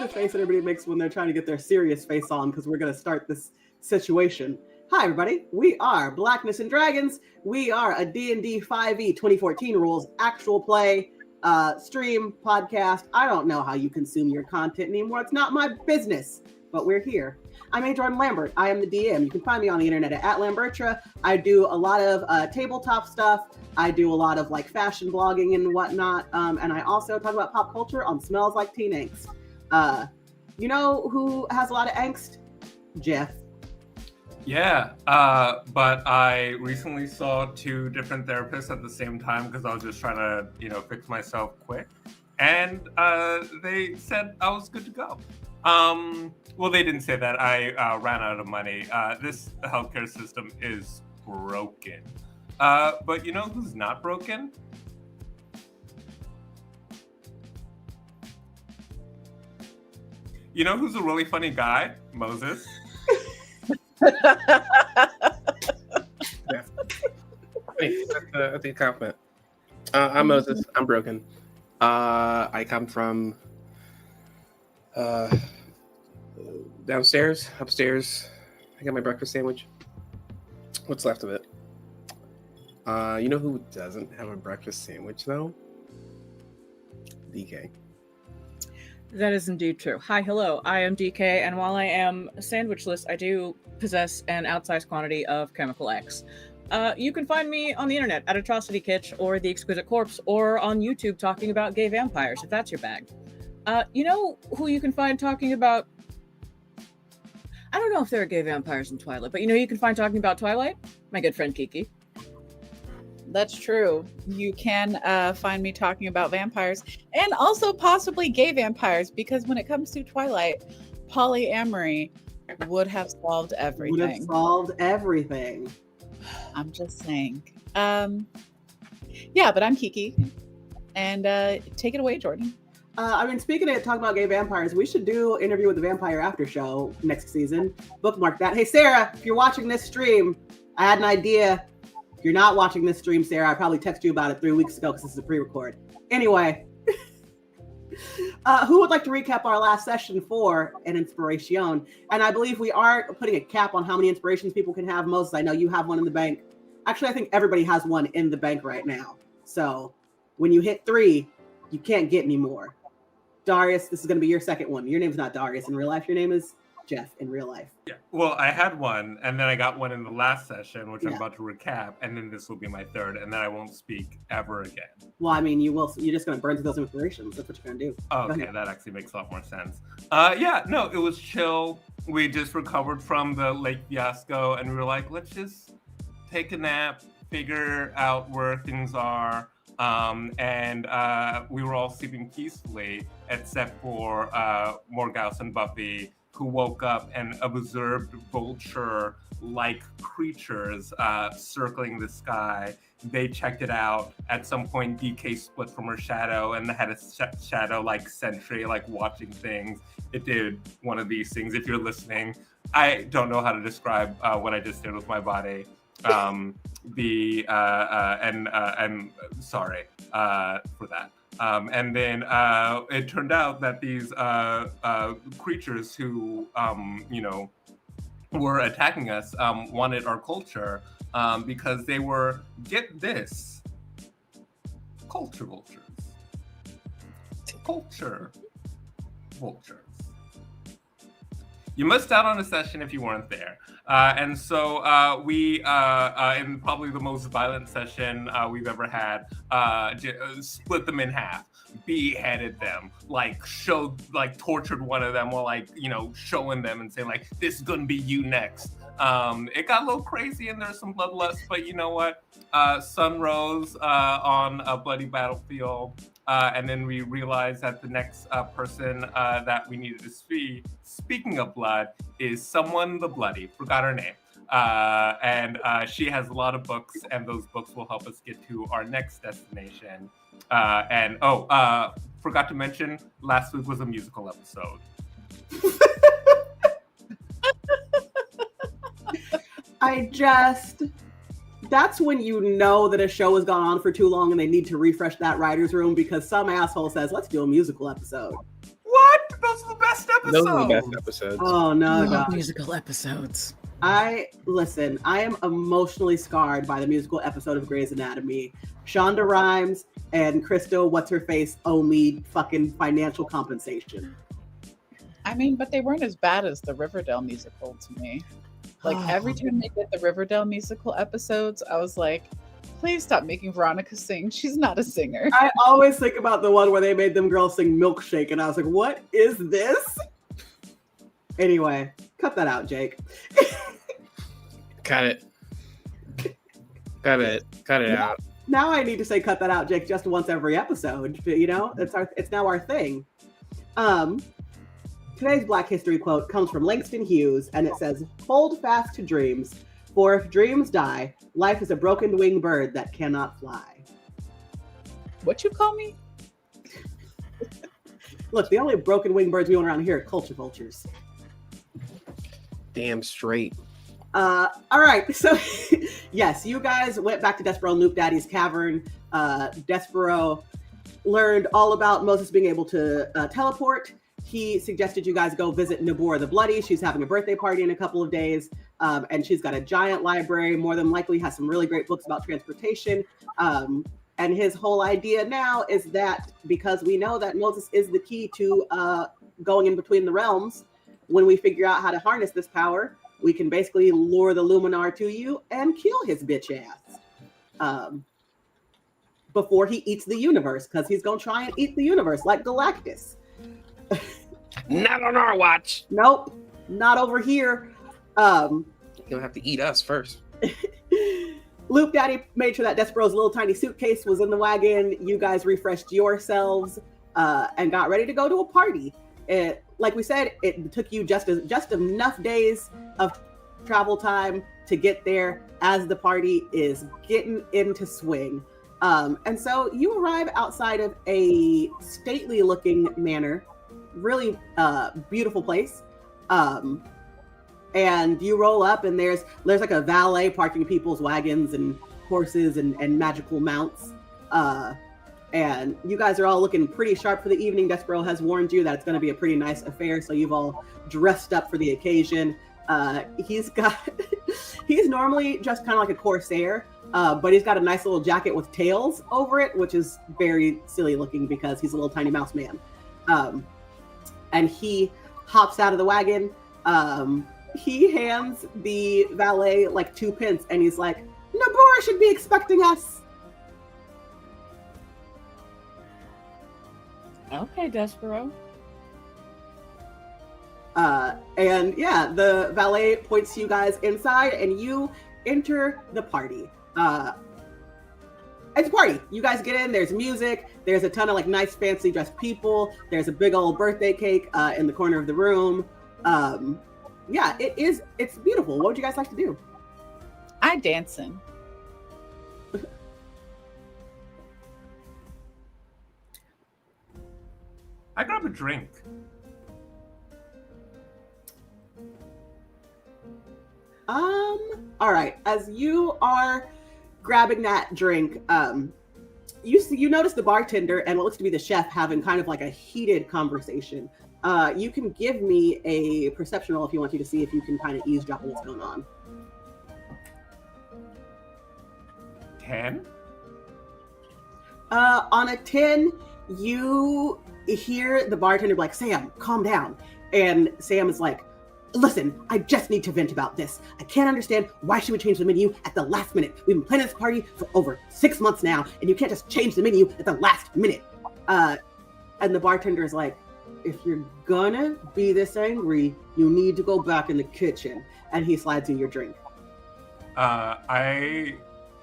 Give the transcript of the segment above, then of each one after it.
the face that everybody makes when they're trying to get their serious face on because we're going to start this situation. Hi, everybody. We are Blackness Dragons. We are a D&D 5e 2014 rules actual play stream podcast. I don't know how you consume your content anymore. It's not my business, but we're here. I'm A. Jordan Lambert. I am the DM. You can find me on the internet at @Lambertra. I do a lot of tabletop stuff. I do a lot of like fashion blogging and whatnot. And I also talk about pop culture on Smells Like Teen Angst. You know who has a lot of angst? Jeff. Yeah, but I recently saw 2 different therapists at the same time because I was just trying to, fix myself quick. And they said I was good to go. Well, they didn't say that. I ran out of money. This healthcare system is broken. But you know who's not broken? You know who's a really funny guy? Moses. Yeah. That's a compliment. I'm Moses. I'm broken. I come from downstairs, upstairs. I got my breakfast sandwich. What's left of it? You know who doesn't have a breakfast sandwich though? DK. That is indeed true. Hi, hello. I am DK, and while I am sandwichless, I do possess an outsized quantity of chemical X. You can find me on the internet at Atrocity Kitsch or The Exquisite Corpse, or on YouTube talking about gay vampires, if that's your bag. You know who you can find talking about... I don't know if there are gay vampires in Twilight, but you can find talking about Twilight? My good friend Kiki. That's true. You can find me talking about vampires and also possibly gay vampires, because when it comes to Twilight, polyamory would have solved everything. Would have solved everything. I'm just saying. Yeah, but I'm Kiki. And take it away, Jordan. Speaking of talking about gay vampires, we should do Interview with the Vampire after show next season. Bookmark that. Hey, Sarah, if you're watching this stream, I had an idea. If you're not watching this stream, Sarah, I probably texted you about it 3 weeks ago because this is a pre-record. Anyway, who would like to recap our last session for an inspiration? And I believe we are putting a cap on how many inspirations people can have. Moses, I know you have one in the bank. Actually, I think everybody has one in the bank right now. So when you hit 3, you can't get any more. Darius, this is going to be your second one. Your name's not Darius in real life. Your name is Jeff in real life. Yeah. Well, I had one, and then I got one in the last session, which I'm about to recap, and then this will be my third, and then I won't speak ever again. Well, I mean, you will. You're just going to burn through those inspirations. That's what you're going to do. Oh, okay, that actually makes a lot more sense. It was chill. We just recovered from the lake fiasco, and we were like, let's just take a nap, figure out where things are. And we were all sleeping peacefully, except for Morgause and Buffy, who woke up and observed vulture-like creatures circling the sky. They checked it out. At some point, DK split from her shadow and had a shadow like sentry, like watching things. It did one of these things. If you're listening, I don't know how to describe what I just did with my body. I'm sorry for that. And then it turned out that these creatures who, were attacking us wanted our culture because they were, get this, culture vultures. Culture vultures. You missed out on a session if you weren't there. And so we, in probably the most violent session we've ever had, split them in half, beheaded them, tortured one of them while showing them and saying this is gonna be you next. It got a little crazy and there's some bloodlust, but you know what? Sun rose on a bloody battlefield. And then we realized that the next person that we needed to see, speaking of blood, is Someone the Bloody. Forgot her name. And she has a lot of books, and those books will help us get to our next destination. Forgot to mention, last week was a musical episode. That's when you know that a show has gone on for too long and they need to refresh that writer's room because some asshole says, let's do a musical episode. What? Those are the best Those are the best episodes. episodes. Oh no, Love God. musical episodes. I am emotionally scarred by the musical episode of Grey's Anatomy. Shonda Rhimes and Crystal, what's her face, owe me fucking financial compensation. I mean, but they weren't as bad as the Riverdale musical to me. Like every time they did the Riverdale musical episodes, I was like, please stop making Veronica sing. She's not a singer. I always think about the one where they made them girls sing Milkshake, and I was like, what is this? Anyway, cut that out, Jake. Cut it. Cut it out. Now I need to say cut that out, Jake, just once every episode. You know, it's now our thing. Today's Black History quote comes from Langston Hughes, and it says, "Hold fast to dreams, for if dreams die, life is a broken winged bird that cannot fly." What you call me? Look, the only broken winged birds we own around here are culture vultures. Damn straight. All right, so yes, you guys went back to Despero and Loop Daddy's cavern. Despero learned all about Moses being able to teleport. He suggested you guys go visit Nabor the Bloody. She's having a birthday party in a couple of days, and she's got a giant library, more than likely has some really great books about transportation. And his whole idea now is that because we know that Moses is the key to going in between the realms, when we figure out how to harness this power, we can basically lure the Luminar to you and kill his bitch ass before he eats the universe, because he's going to try and eat the universe like Galactus. Not on our watch. Nope, not over here. He'll have to eat us first. Loop Daddy made sure that Despero's little tiny suitcase was in the wagon. You guys refreshed yourselves and got ready to go to a party. Like we said, it took you just enough days of travel time to get there as the party is getting into swing. And so you arrive outside of a stately looking manor, really beautiful place. And you roll up and there's like a valet parking people's wagons and horses and magical mounts. And you guys are all looking pretty sharp for the evening. Despero has warned you that it's going to be a pretty nice affair, so you've all dressed up for the occasion. He's normally just kind of like a corsair, but he's got a nice little jacket with tails over it, which is very silly looking because he's a little tiny mouse man. And he hops out of the wagon. He hands the valet like 2 pence, and he's like, "Nabora should be expecting us." Okay, Despero. And yeah, the valet points you guys inside, and you enter the party. It's a party. You guys get in. There's music. There's a ton of like nice, fancy dressed people. There's a big old birthday cake in the corner of the room. Yeah, it's beautiful. What would you guys like to do? I dancing. I grab a drink. All right. As you are grabbing that drink, you notice the bartender and what looks to be the chef having kind of like a heated conversation. You can give me a perception roll if you want to see if you can kind of eavesdrop on what's going on. 10? On a 10, you hear the bartender be like, "Sam, calm down." And Sam is like, "Listen, I just need to vent about this. I can't understand why she would change the menu at the last minute. We've been planning this party for over 6 months now, and you can't just change the menu at the last minute." And the bartender is like, "If you're gonna be this angry, you need to go back in the kitchen." And he slides you your drink. I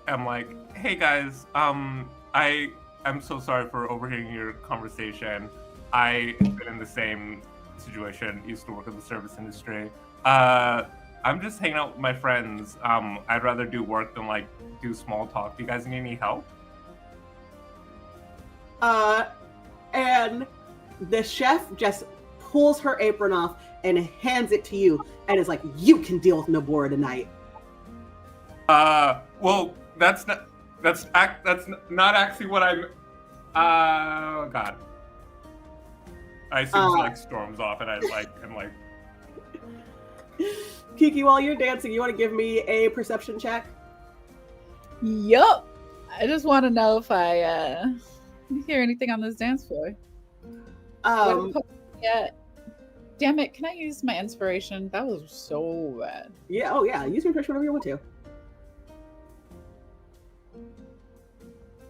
am like, "Hey guys, I'm so sorry for overhearing your conversation. I've been in the same situation, used to work in the service industry. I'm just hanging out with my friends. I'd rather do work than like do small talk. Do you guys need any help?" And the chef just pulls her apron off and hands it to you and is like, "You can deal with Nabora tonight." Well, that's not actually what I'm. God. I assume she like storms off, and I'm like, Kiki, while you're dancing, you want to give me a perception check? Yup. I just want to know if I hear anything on this dance floor. Yeah. Damn it! Can I use my inspiration? That was so bad. Yeah. Oh yeah. Use your inspiration whenever you want to.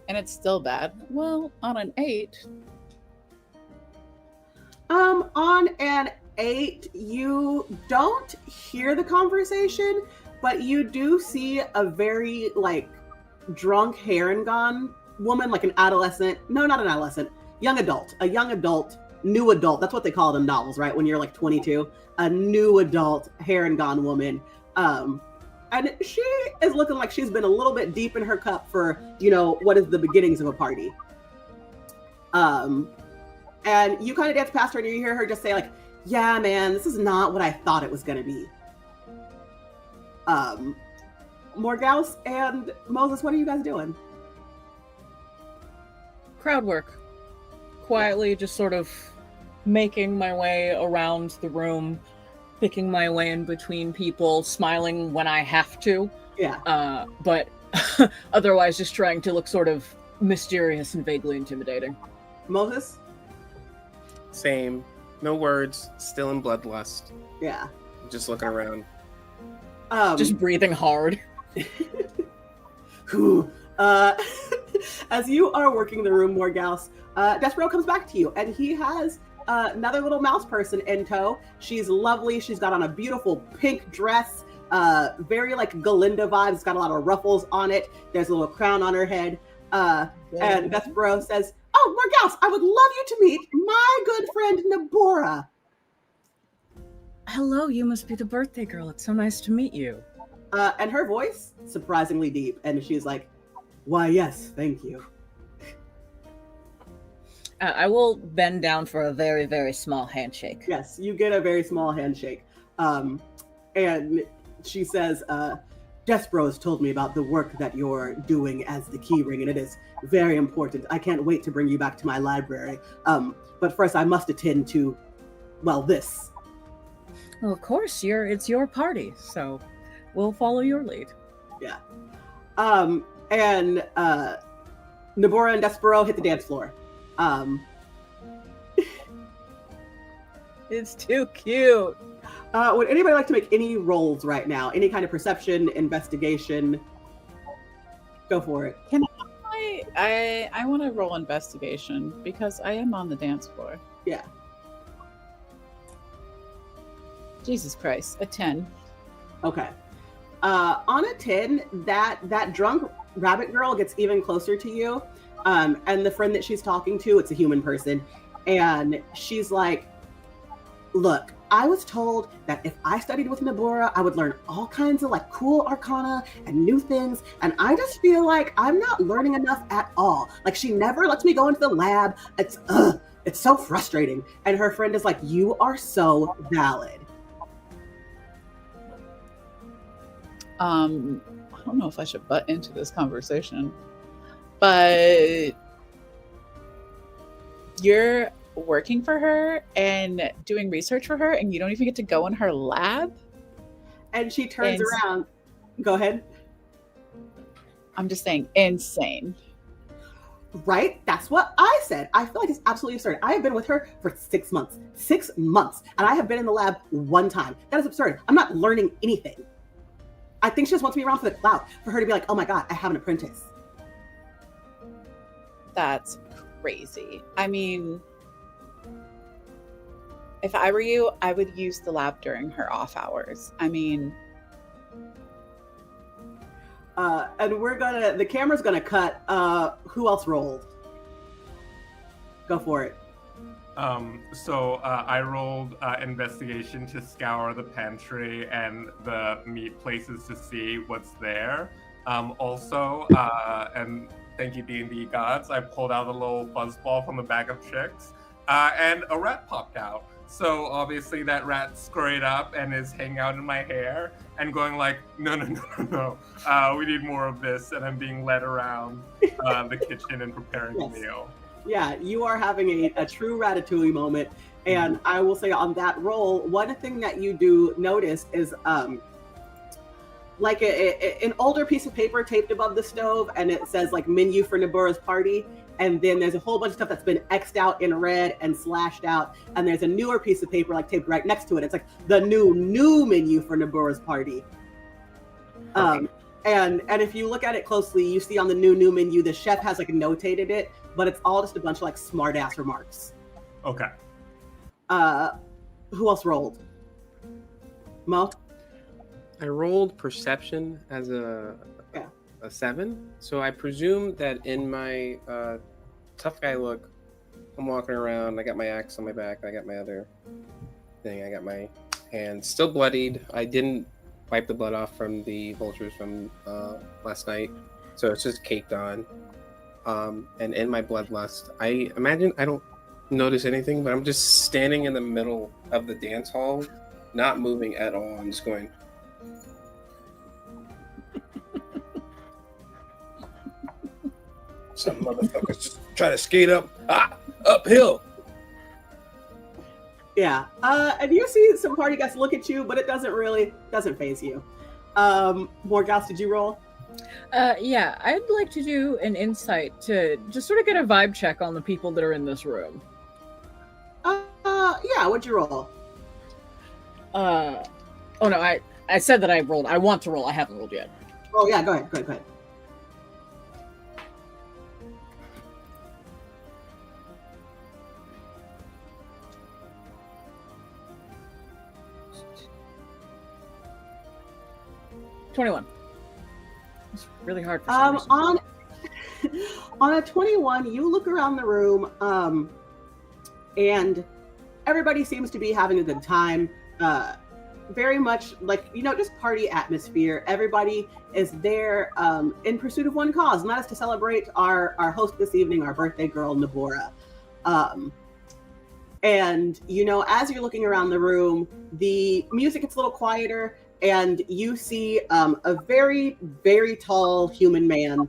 And it's still bad. Well, on an 8. On an 8, you don't hear the conversation, but you do see a very like drunk Harengon woman, like an adolescent. No, not an adolescent. Young adult. A young adult. New adult. That's what they call it in novels, right? When you're like 22. A new adult Harengon woman. And she is looking like she's been a little bit deep in her cup for, what is the beginnings of a party. And you kind of dance past her and you hear her just say like, yeah, man, this is not what I thought it was going to be. Morgause and Moses, what are you guys doing? Crowd work. Quietly just sort of making my way around the room, picking my way in between people, smiling when I have to. Yeah. But otherwise just trying to look sort of mysterious and vaguely intimidating. Moses? Same. No words. Still in bloodlust. Yeah. Just looking around. Just breathing hard. As you are working the room, Morgause, Despero comes back to you, and he has another little mouse person in tow. She's lovely. She's got on a beautiful pink dress, very like Galinda vibes. It's got a lot of ruffles on it. There's a little crown on her head. And Despero says, "Oh, Morgause, I would love you to meet my good friend Nabora." Hello, you must be the birthday girl. It's so nice to meet you. And her voice, surprisingly deep, and she's like, "Why, yes, thank you." I will bend down for a very, very small handshake. Yes, you get a very small handshake. And she says, Despero has told me about the work that you're doing as the keyring, and it is very important. I can't wait to bring you back to my library. But first, I must attend to, this. Well, of course, it's your party, so we'll follow your lead. Yeah. And Nabora and Despero hit the dance floor. It's too cute. Would anybody like to make any rolls right now? Any kind of perception, investigation? Go for it. Can I want to roll investigation because I am on the dance floor. Yeah. Jesus Christ, a 10. Okay. On a 10, that drunk rabbit girl gets even closer to you. And the friend that she's talking to, it's a human person. And she's like, look, I was told that if I studied with Nabora, I would learn all kinds of like cool arcana and new things. And I just feel like I'm not learning enough at all. Like she never lets me go into the lab. It's so frustrating. And her friend is like, you are so valid. I don't know if I should butt into this conversation, but you're working for her and doing research for her, and you don't even get to go in her lab? And she turns around. Go ahead. I'm just saying, insane. Right? That's what I said. I feel like it's absolutely absurd. I have been with her for 6 months. 6 months. And I have been in the lab one time. That is absurd. I'm not learning anything. I think she just wants me around for the clout, for her to be like, oh my God, I have an apprentice. That's crazy. I mean, if I were you, I would use the lab during her off hours. I mean... and the camera's gonna cut. Who else rolled? Go for it. So I rolled investigation to scour the pantry and the meat places to see what's there. Also, and thank you D&D gods, I pulled out a little fuzzball from the bag of tricks, and a rat popped out. So obviously that rat scurried up and is hanging out in my hair and going like, no, we need more of this. And I'm being led around the kitchen and preparing a meal. Yeah, you are having a true Ratatouille moment. And I will say on that roll, one thing that you do notice is like an older piece of paper taped above the stove, and it says like menu for Nabura's party. And then there's a whole bunch of stuff that's been X'd out in red and slashed out. And there's a newer piece of paper like taped right next to it. It's like the new menu for Nabura's party. And if you look at it closely, you see on the new menu, the chef has like notated it, but it's all just a bunch of like smart ass remarks. Okay. Who else rolled? Mo? I rolled perception as a 7, so I presume that in my tough guy look, I'm walking around. I got my axe on my back. I got my other thing. I got my hand still bloodied. I didn't wipe the blood off from the vultures from last night, so it's just caked on. And in my bloodlust, I imagine I don't notice anything, but I'm just standing in the middle of the dance hall, not moving at all. I'm just going. Some motherfuckers just try to skate uphill. Yeah. And you see some party guests look at you, but it doesn't faze you. Morgals, did you roll? Yeah, I'd like to do an insight to just sort of get a vibe check on the people that are in this room. Yeah, what'd you roll? Oh no, I said that I rolled. I want to roll. I haven't rolled yet. Oh yeah, go ahead. 21. It's really hard for some reason. On a 21, you look around the room, and everybody seems to be having a good time. Very much like, just party atmosphere. Everybody is there in pursuit of one cause, and that is to celebrate our host this evening, our birthday girl, Nabura. And, as you're looking around the room, the music gets a little quieter, and you see a very, very tall human man.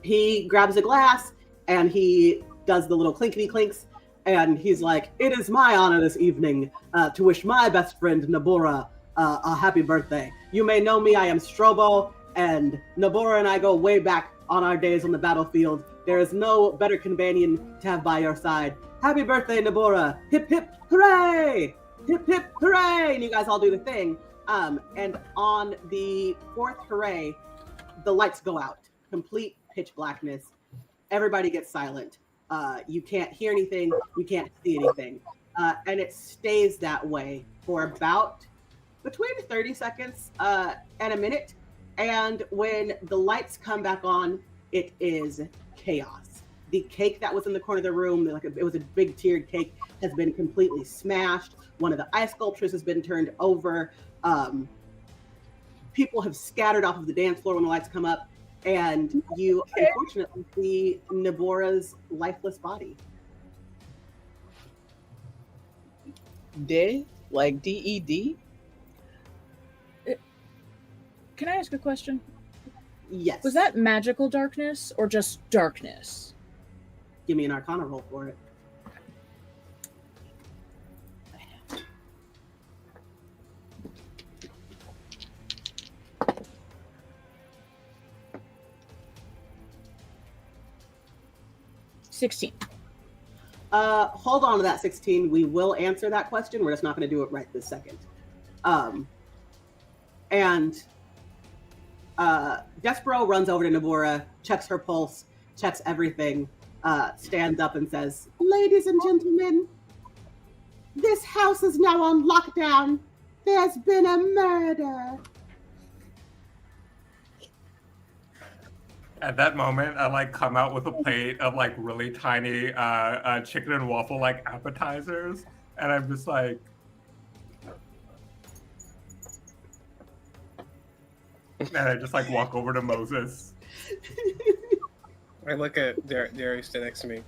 He grabs a glass, and he does the little clinkety clinks, and he's like, "It is my honor this evening to wish my best friend, Nabura, a happy birthday. You may know me, I am Strobo, and Nabura and I go way back on our days on the battlefield. There is no better companion to have by your side. Happy birthday, Nabura! Hip, hip, hooray! Hip, hip, hooray!" And you guys all do the thing. And on the fourth hooray, the lights go out. Complete pitch blackness. Everybody gets silent. You can't hear anything. You can't see anything. And it stays that way for about between 30 seconds and a minute. And when the lights come back on, it is chaos. The cake that was in the corner of the room, it was a big tiered cake, has been completely smashed. One of the ice sculptures has been turned over. People have scattered off of the dance floor when the lights come up. And you unfortunately see Nabura's lifeless body. Dead? Like DED? Can I ask a question? Yes. Was that magical darkness or just darkness? Give me an Arcana roll for it. Hold on to that 16. We will answer that question. We're just not going to do it right this second. Despero runs over to Nabura, checks her pulse, checks everything, stands up and says, "Ladies and gentlemen, this house is now on lockdown. There's been a murder." At that moment, I come out with a plate of really tiny chicken and waffle appetizers, and I'm just like, and I just walk over to Moses. I look at Darius standing next to me.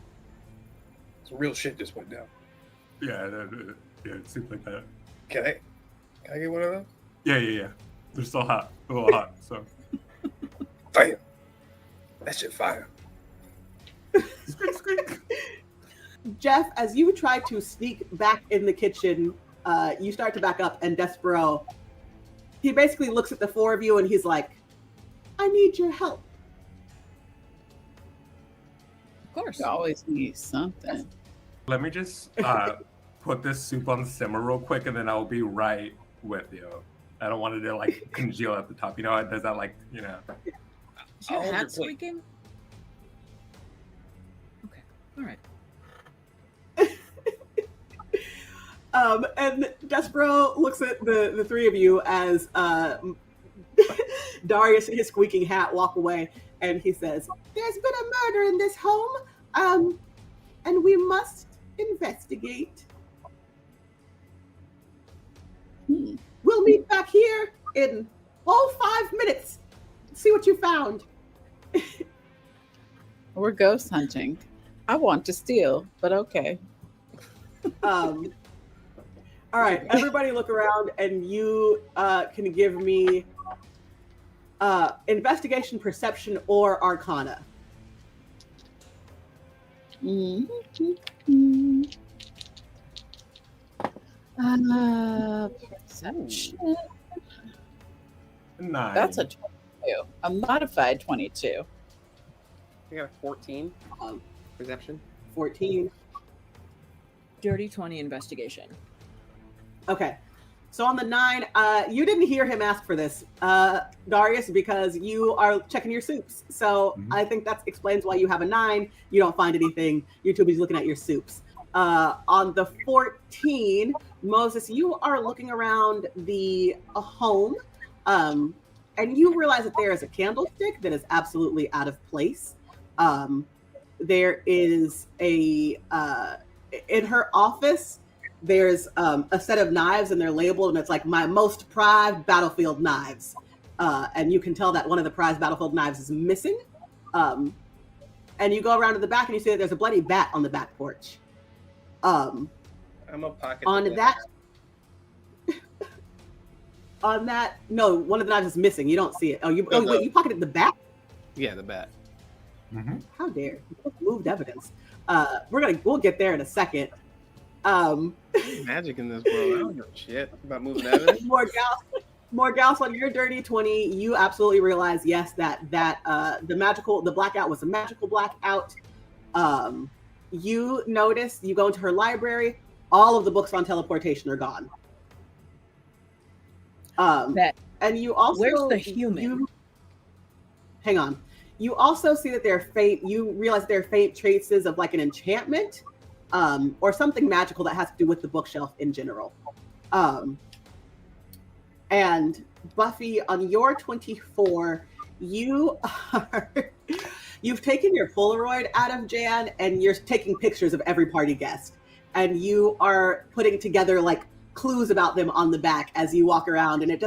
Some real shit just went down. Yeah, it seems like that. Can I get one of those? Yeah. They're still hot, a little hot. So. Fire. That shit fire. Squeak, squeak. Jeff, as you try to sneak back in the kitchen, you start to back up, and Despero, he basically looks at the four of you and he's like, I need your help. Of course. You always need something. Let me just put this soup on the simmer real quick, and then I'll be right with you. I don't want it to like congeal at the top. You know, does that like, you know? Is your I'll hold hat your plate. squeaking? Okay. All right. And Despero looks at the three of you as Darius and his squeaking hat walk away, and he says, there's been a murder in this home, and we must investigate. We'll meet back here in 5 minutes. See what you found. We're ghost hunting. I want to steal, but okay. All right, everybody look around, and you can give me investigation, perception, or arcana. Perception. 9. That's a 22. A modified 22. I got a 14 Um, perception. 14. Dirty 20 investigation. Okay. So on the 9, you didn't hear him ask for this, Darius, because you are checking your soups. So I think that explains why you have a 9. You don't find anything. You're too busy looking at your soups. On the 14, Moses, you are looking around the home, and you realize that there is a candlestick that is absolutely out of place. There is in her office, there's a set of knives, and they're labeled, and it's like my most prized battlefield knives. And you can tell that one of the prized battlefield knives is missing. And you go around to the back, and you see that there's a bloody bat on the back porch. I'm a pocket. On that, no, one of the knives is missing. You don't see it. Wait, you pocketed the bat? Yeah, the bat. How dare you? Moved evidence. We'll get there in a second. Magic in this world. I don't know shit about moving evidence. More gals on your dirty 20. You absolutely realize, yes, that the blackout was a magical blackout. You notice, you go into her library, all of the books on teleportation are gone. And you also, where's the human? Hang on. You also see that you realize there are faint traces of like an enchantment, or something magical that has to do with the bookshelf in general. And Buffy, on your 24, you've taken your Polaroid out of Jan, and you're taking pictures of every party guest, and you are putting together like clues about them on the back as you walk around, and it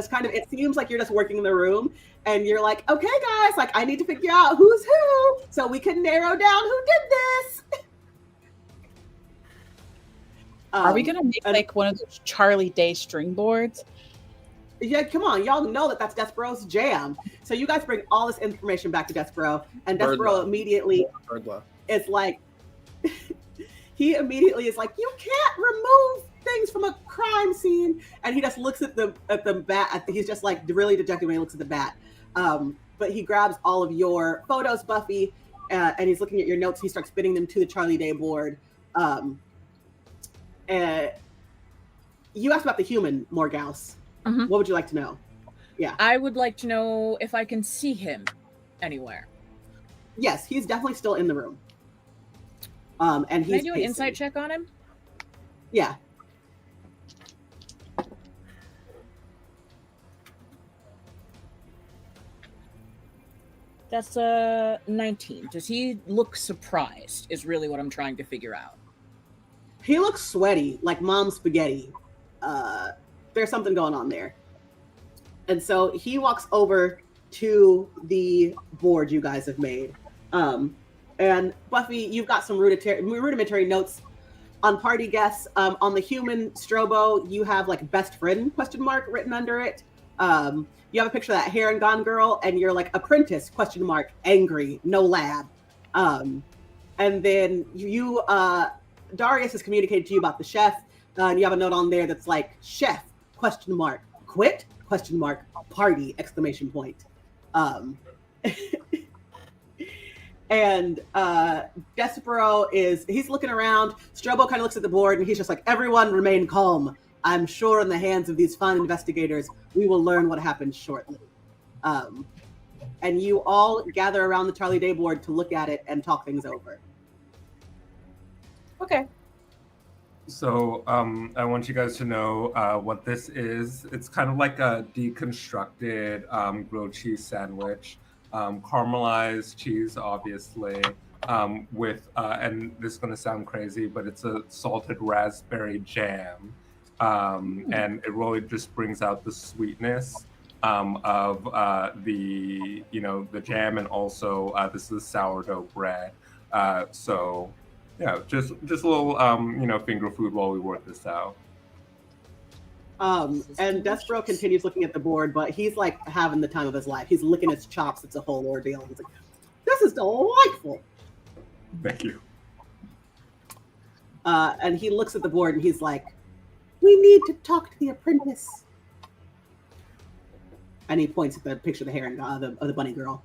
seems like you're just working in the room, and you're like, okay guys, like I need to figure out who's who so we can narrow down who did this. Are we gonna make like one of those Charlie Day string boards? Yeah, come on, y'all know that's Despero's jam. So you guys bring all this information back to Despero, and Despero immediately is like, he immediately is like, you can't remove things from a crime scene, and he just looks at the bat. He's just like really dejected when he looks at the bat. But he grabs all of your photos, Buffy, and he's looking at your notes. He starts spinning them to the Charlie Day board. You asked about the human, Morgause. Mm-hmm. What would you like to know? Yeah. I would like to know if I can see him anywhere. Yes, he's definitely still in the room. And he's Can I do an insight check on him? Yeah. That's 19. Does he look surprised is really what I'm trying to figure out. He looks sweaty, like mom's spaghetti. There's something going on there. And so he walks over to the board you guys have made. And Buffy, you've got some rudimentary notes on party guests. On the human strobo, you have like best friend ? Written under it. You have a picture of that hair and gone girl, and you're like apprentice ? Angry, no lab. And And then Darius has communicated to you about the chef, and you have a note on there that's like, chef, ? Quit? ? Party! ! And Despero he's looking around. Strobo kind of looks at the board and he's just like, everyone remain calm. I'm sure in the hands of these fine investigators, we will learn what happened shortly. And you all gather around the Charlie Day board to look at it and talk things over. Okay. So I want you guys to know what this is. It's kind of like a deconstructed grilled cheese sandwich. Caramelized cheese, obviously, with, and this is going to sound crazy, but it's a salted raspberry jam. And it really just brings out the sweetness of the jam, and also this is sourdough bread. So yeah, just a little finger food while we work this out. And Despero continues looking at the board, but he's like having the time of his life. He's licking his chops. It's a whole ordeal. He's like, this is delightful. Thank you. And he looks at the board and he's like, we need to talk to the apprentice. And he points at the picture of the heron, of the bunny girl.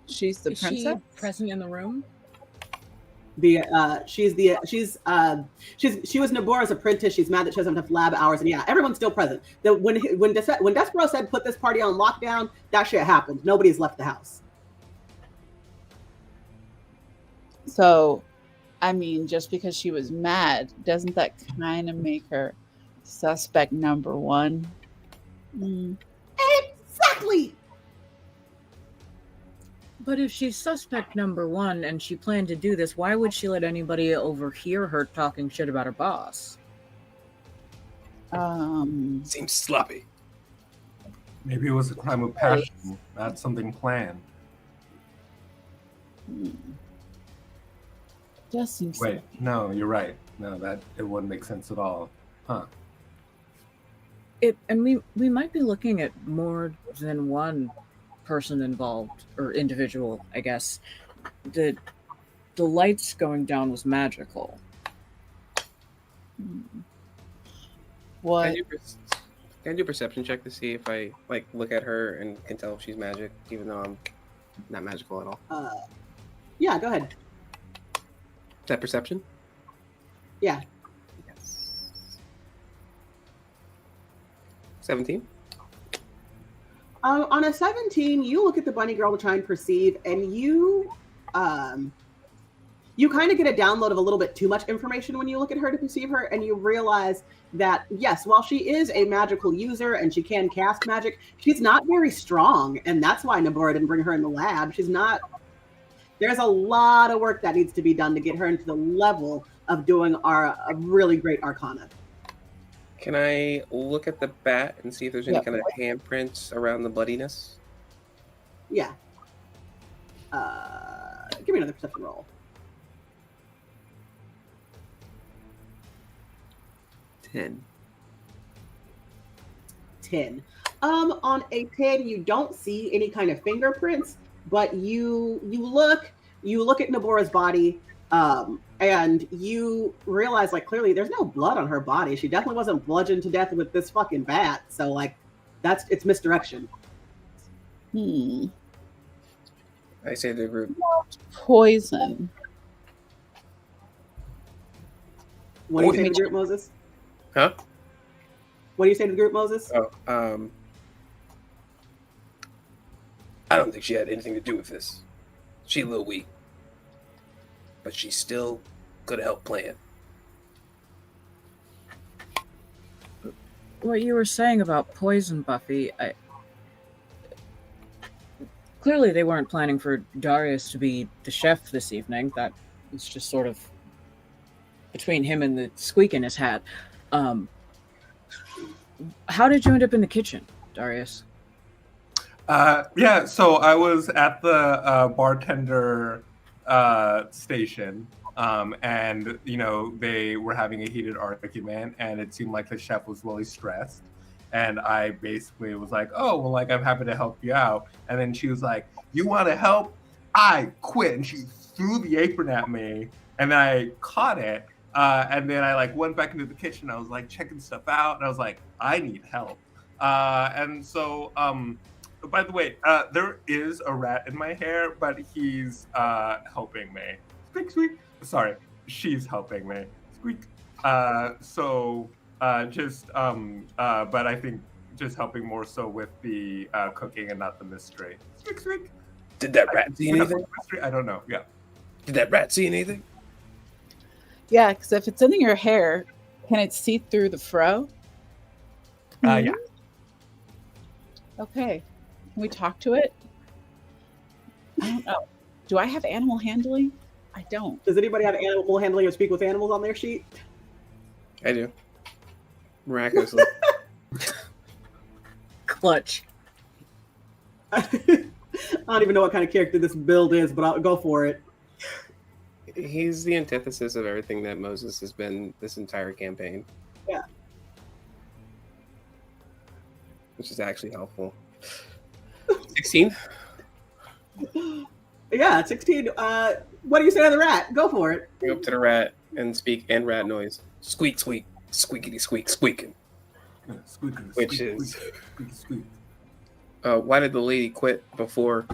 She's the Is princess? she present in the room? She was Nabora's apprentice. She's mad that she doesn't have enough lab hours, and yeah, everyone's still present. When Despero said put this party on lockdown, that shit happened. Nobody's left the house. So, I mean, just because she was mad, doesn't that kind of make her suspect number one? Exactly. But if she's suspect number one and she planned to do this, why would she let anybody overhear her talking shit about her boss? Seems sloppy. Maybe it was a crime of passion, not something planned. Just seems. Wait, no, you're right. No, it wouldn't make sense at all. Huh. And we might be looking at more than one person involved, or individual, I guess. The lights going down was magical. What? Can I do a perception check to see if I look at her and can tell if she's magic, even though I'm not magical at all? Yeah, go ahead. Is that perception? Yeah. Yes. 17. On a 17, you look at the bunny girl to try and perceive, and you kind of get a download of a little bit too much information when you look at her to perceive her, and you realize that, yes, while she is a magical user and she can cast magic, she's not very strong, and that's why Nabora didn't bring her in the lab. She's not... There's a lot of work that needs to be done to get her into the level of doing a really great arcana. Can I look at the bat and see if there's any kind of handprints around the bloodiness? Yeah. Give me another perception roll. 10. 10. On a 10, you don't see any kind of fingerprints, but you look at Nabora's body, and you realize, like, clearly there's no blood on her body. She definitely wasn't bludgeoned to death with this fucking bat. So, like, it's misdirection. I say to the group, poison. What do you say to the group, Moses? Huh? What do you say to the group, Moses? I don't think she had anything to do with this. She's a little weak, but she still could have helped plan. What you were saying about poison, Buffy, clearly they weren't planning for Darius to be the chef this evening. That was just sort of between him and the squeak in his hat. How did you end up in the kitchen, Darius? Yeah, so I was at the bartender station, and they were having a heated argument, and it seemed like the chef was really stressed, and I basically was like, oh, well, like, I'm happy to help you out. And then she was like, you want to help? I quit. And she threw the apron at me, and then I caught it. And then I like went back into the kitchen. I was like checking stuff out, and I was like, I need help. And so, by the way, there is a rat in my hair, but he's helping me. Squeak, squeak. Sorry, she's helping me. Squeak. But I think just helping more so with the cooking and not the mystery. Squeak, squeak. Did that rat see anything? I don't know. Yeah. Did that rat see anything? Yeah, because if it's in your hair, can it see through the fro? Yeah. Okay. Can we talk to it? I don't know. Do I have animal handling? I don't. Does anybody have animal handling or speak with animals on their sheet? I do. Miraculously. Clutch. I don't even know what kind of character this build is, but I'll go for it. He's the antithesis of everything that Moses has been this entire campaign. Yeah. Which is actually helpful. 16? Yeah, 16. What do you say to the rat? Go for it. Go up to the rat and speak in rat noise. Squeak, squeak, squeakity, squeak, squeaking. Which is... Squeak. Why did the lady quit before?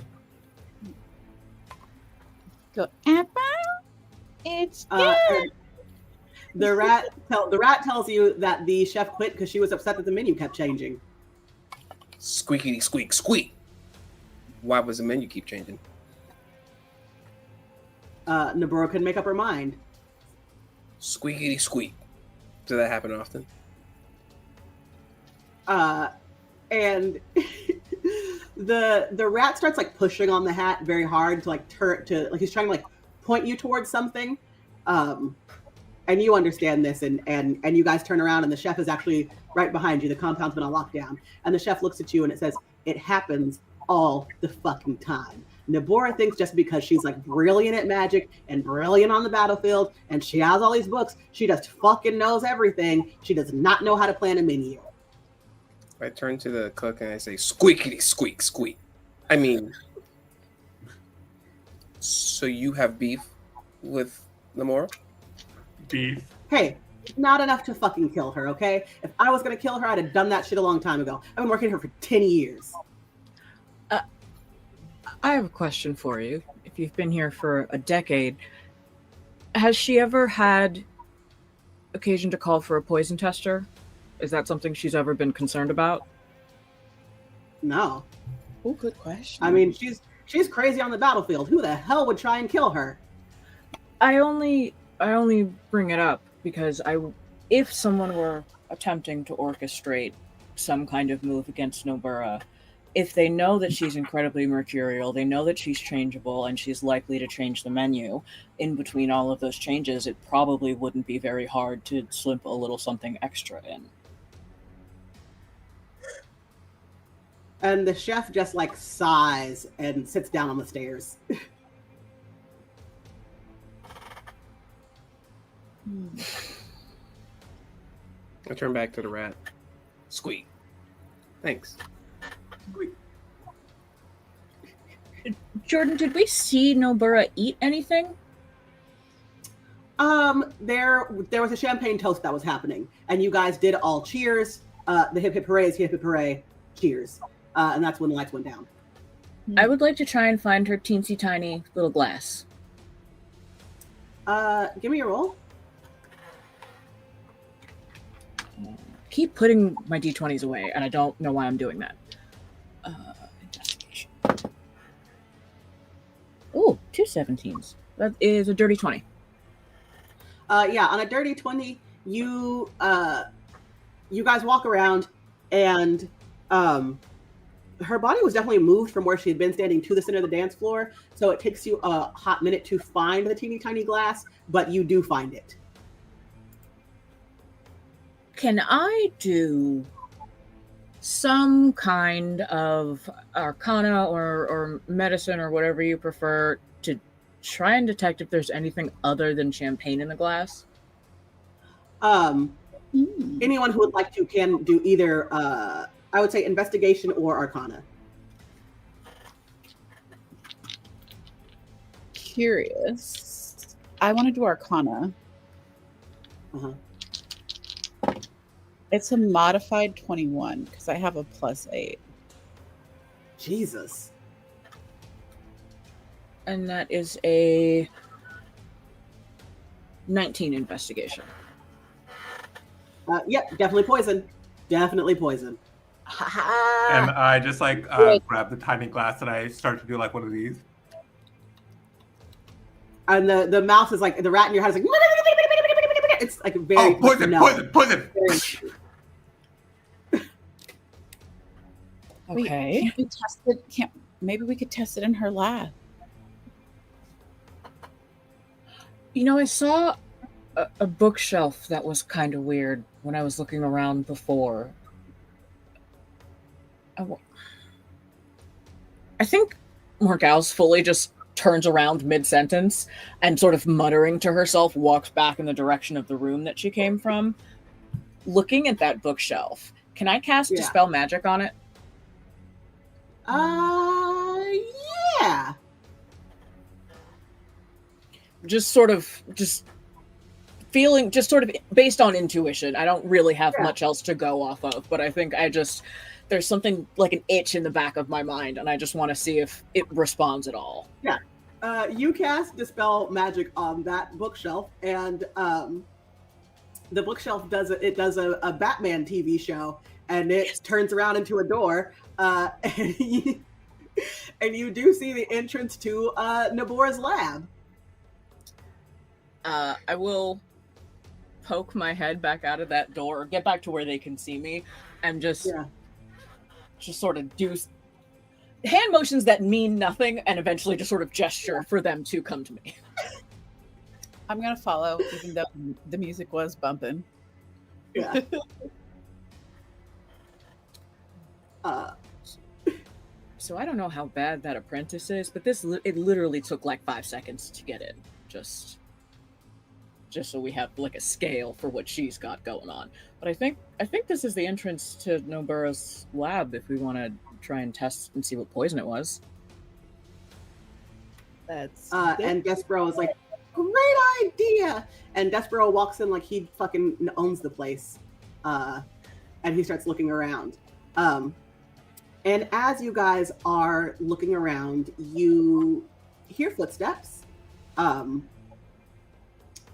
Go, Apple. It's good. The rat tells you that the chef quit because she was upset that the menu kept changing. Squeakity, squeak, squeak. Why was the menu keep changing? Nabura couldn't make up her mind. Squeakity, squeak. Does that happen often? And the rat starts like pushing on the hat very hard to like he's trying to like point you towards something. And you understand this, and you guys turn around, and the chef is actually right behind you. The compound's been on lockdown, and the chef looks at you, and it says, "It happens all the fucking time." Nabora thinks just because she's like brilliant at magic and brilliant on the battlefield, and she has all these books, she just fucking knows everything. She does not know how to plan a menu. I turn to the cook and I say, "Squeakity, squeak, squeak." I mean, so you have beef with Namora? Beef. Hey, not enough to fucking kill her, okay? If I was gonna kill her, I'd have done that shit a long time ago. I've been working here for 10 years. I have a question for you. If you've been here for a decade, has she ever had occasion to call for a poison tester? Is that something she's ever been concerned about? No. Oh, good question. I mean, she's crazy on the battlefield. Who the hell would try and kill her? I only bring it up because if someone were attempting to orchestrate some kind of move against Nobura, if they know that she's incredibly mercurial, they know that she's changeable and she's likely to change the menu, in between all of those changes, it probably wouldn't be very hard to slip a little something extra in. And the chef just like sighs and sits down on the stairs. I turn back to the rat. Squeak. Thanks. Jordan, did we see Nobura eat anything? There was a champagne toast that was happening, and you guys did all cheers. The hip hip hooray is hip hip hooray, cheers. And that's when the lights went down. I would like to try and find her teensy tiny little glass. Give me a roll. Keep putting my d20s away, and I don't know why I'm doing that. Investigation. Ooh, 2 17s. That is a dirty 20. Yeah, on a dirty 20, you guys walk around, and her body was definitely moved from where she had been standing to the center of the dance floor, so it takes you a hot minute to find the teeny tiny glass, but you do find it. Can I do some kind of arcana or medicine or whatever you prefer to try and detect if there's anything other than champagne in the glass? Anyone who would like to can do either, I would say, investigation or arcana. curious. I want to do Arcana. Uh-huh. It's a modified 21 because I have a +8. Jesus. And that is a 19 investigation. Yep, definitely poison. Definitely poison. And I just like grab the tiny glass and I start to do like one of these. And the mouth is like, the rat in your head is like, it's like very. Oh, poison, no. poison. Okay. Can't we test it? Maybe we could test it in her lab. You know, I saw a bookshelf that was kind of weird when I was looking around before. I think Morgause fully just turns around mid-sentence and sort of muttering to herself walks back in the direction of the room that she came from. Looking at that bookshelf, can I cast Dispel Magic on it? Yeah. Just sort of feeling, just sort of based on intuition. I don't really have much else to go off of, but I think there's something like an itch in the back of my mind, and I just want to see if it responds at all. Yeah. You cast Dispel Magic on that bookshelf, and the bookshelf does a Batman TV show, and it turns around into a door, and you do see the entrance to Nabor's lab. I will poke my head back out of that door, or get back to where they can see me, and just sort of do hand motions that mean nothing, and eventually just sort of gesture for them to come to me. I'm gonna follow, even though the music was bumping. Yeah. So I don't know how bad that apprentice is, but it literally took like 5 seconds to get in. Just so we have like a scale for what she's got going on. But I think this is the entrance to Nobura's lab if we want to try and test and see what poison it was. That's and Despero is like, great idea. And Despero walks in like he fucking owns the place. And he starts looking around. And as you guys are looking around, you hear footsteps.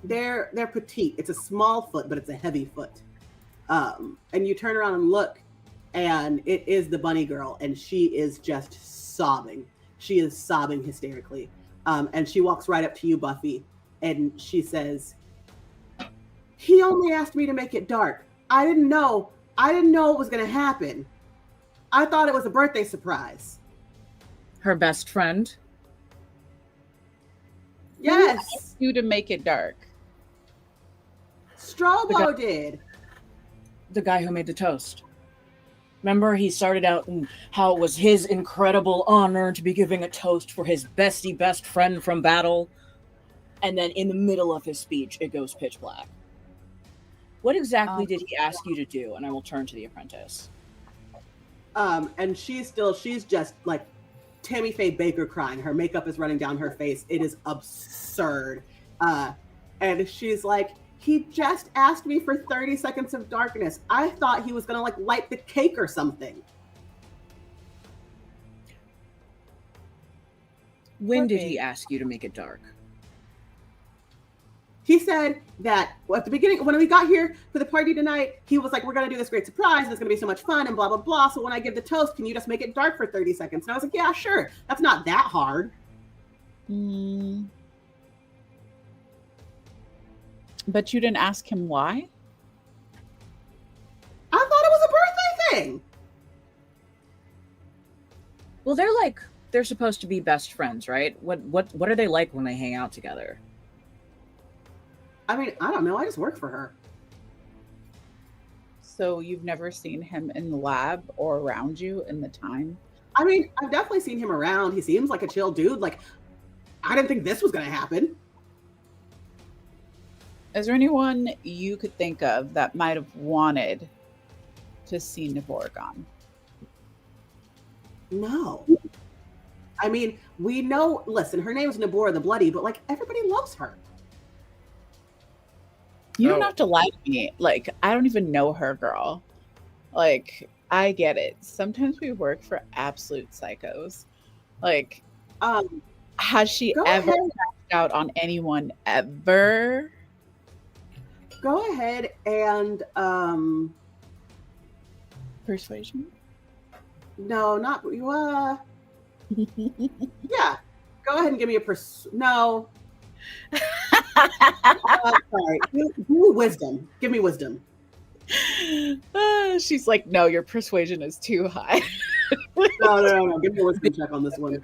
They're petite. It's a small foot, but it's a heavy foot. And you turn around and look, and it is the bunny girl, and she is just sobbing. She is sobbing hysterically. And she walks right up to you, Buffy, and she says, "He only asked me to make it dark. I didn't know it was going to happen. I thought it was a birthday surprise." Her best friend? Yes. Who asked you to make it dark? Strobo did. The guy who made the toast. Remember, he started out and how it was his incredible honor to be giving a toast for his best friend from battle. And then in the middle of his speech, it goes pitch black. What exactly did he ask you to do? And I will turn to the apprentice. And she's just like Tammy Faye Baker crying. Her makeup is running down her face. It is absurd. And she's like, "He just asked me for 30 seconds of darkness. I thought he was going to like light the cake or something." When did he ask you to make it dark? He said that at the beginning, when we got here for the party tonight, he was like, "We're going to do this great surprise. It's going to be so much fun and blah, blah, blah. So when I give the toast, can you just make it dark for 30 seconds? And I was like, "Yeah, sure. That's not that hard." But you didn't ask him why? I thought it was a birthday thing. Well, they're supposed to be best friends, right? What are they like when they hang out together? I mean, I don't know. I just work for her. So you've never seen him in the lab or around you in the time? I mean, I've definitely seen him around. He seems like a chill dude. Like, I didn't think this was going to happen. Is there anyone you could think of that might have wanted to see Naborgon? No. I mean, we know, listen, her name's Nabora the Bloody, but like everybody loves her. You don't have to lie to me. Like, I don't even know her, girl. Like, I get it. Sometimes we work for absolute psychos. Like, has she ever crashed out on anyone ever? Go ahead and persuasion. No, not you. Yeah, go ahead and give me a no. Sorry, do wisdom. Give me wisdom. She's like, no, your persuasion is too high. No. Give me a wisdom check on this one.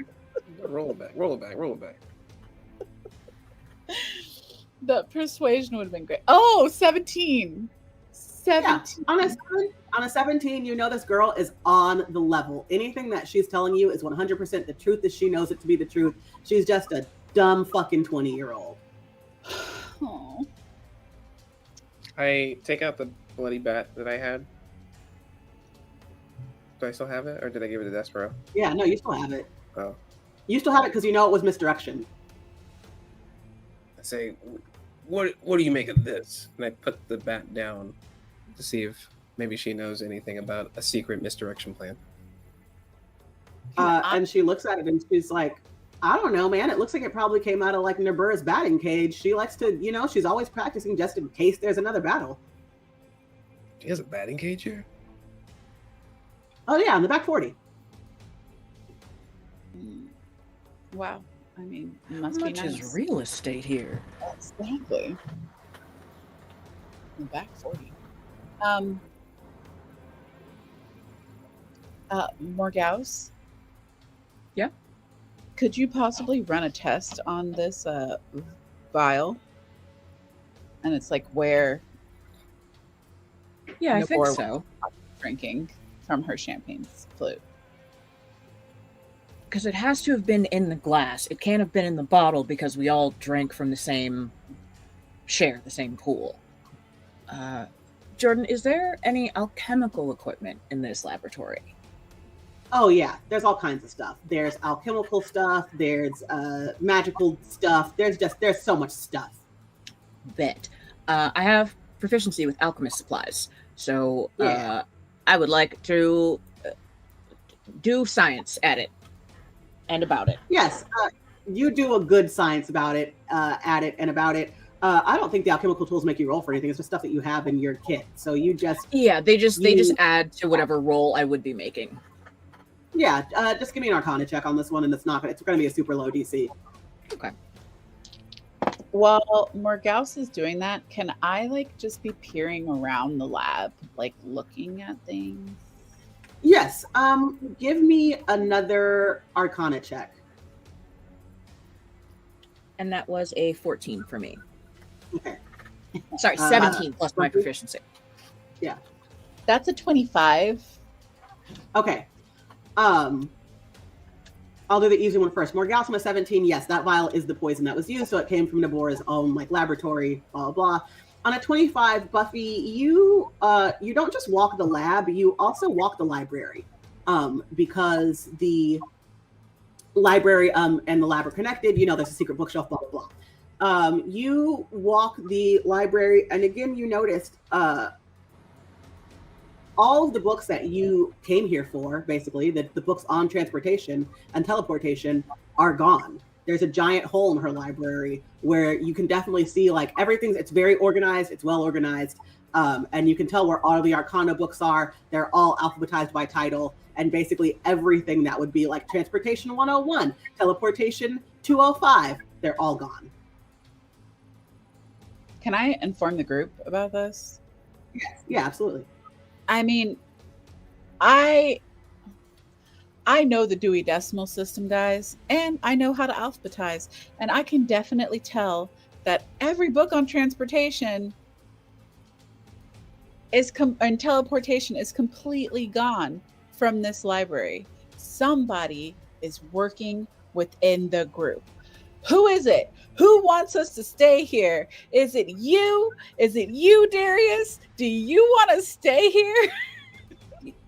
Roll it back. The persuasion would have been great. Oh, 17. 17. Yeah, on a 17, you know this girl is on the level. Anything that she's telling you is 100% the truth as she knows it to be the truth. She's just a dumb fucking 20-year-old. Oh. I take out the bloody bat that I had. Do I still have it, or did I give it to Despero? Yeah, no, you still have it. Oh. You still have it because you know it was misdirection. I say, what do you make of this? And I put the bat down to see if maybe she knows anything about a secret misdirection plan. And she looks at it and she's like, I don't know, man. It looks like it probably came out of like Nabura's batting cage. She likes to, she's always practicing just in case there's another battle. She has a batting cage here? Oh, yeah, in the back 40. Wow. I mean, it must How be much nice. is real estate here? Exactly. In the back 40. Morgaus? Yeah? Could you possibly run a test on this vial? And it's like where Yeah, I think Nabora so. was drinking from her champagne flute. Because it has to have been in the glass. It can't have been in the bottle because we all drank from the same the same pool. Jordan, is there any alchemical equipment in this laboratory? Oh, yeah. There's all kinds of stuff. There's alchemical stuff. There's magical stuff. There's so much stuff. Bet. I have proficiency with alchemist supplies. So Yeah. I would like to do science at it. And about it. Yes, you do a good science about it, at it, and about it. I don't think the alchemical tools make you roll for anything. It's just stuff that you have in your kit. So you just they just add to whatever roll I would be making. Yeah, just give me an Arcana check on this one, and it's going to be a super low DC. Okay. While Morgaus is doing that, can I just be peering around the lab, looking at things? Yes. Give me another Arcana check. And that was a 14 for me. Okay. Sorry, 17 plus my proficiency. Yeah. That's a 25. Okay. I'll do the easy one first. Morgaus on a 17. Yes, that vial is the poison that was used, so it came from Nabora's own laboratory. Blah blah blah. On a 25, Buffy, you don't just walk the lab, you also walk the library, because the library and the lab are connected. There's a secret bookshelf, blah blah blah. You walk the library, and again, you noticed all of the books that you came here for, basically, the books on transportation and teleportation, are gone. There's a giant hole in her library where you can definitely see it's very organized, it's well organized, and you can tell where all the Arcana books are. They're all alphabetized by title, and basically everything that would be Transportation 101, Teleportation 205, they're all gone. Can I inform the group about this? Yes. Yeah, absolutely. I mean, I know the Dewey Decimal System, guys, and I know how to alphabetize, and I can definitely tell that every book on transportation and teleportation is completely gone from this library. Somebody is working within the group. Who is it? Who wants us to stay here? Is it you? Is it you, Darius? Do you want to stay here?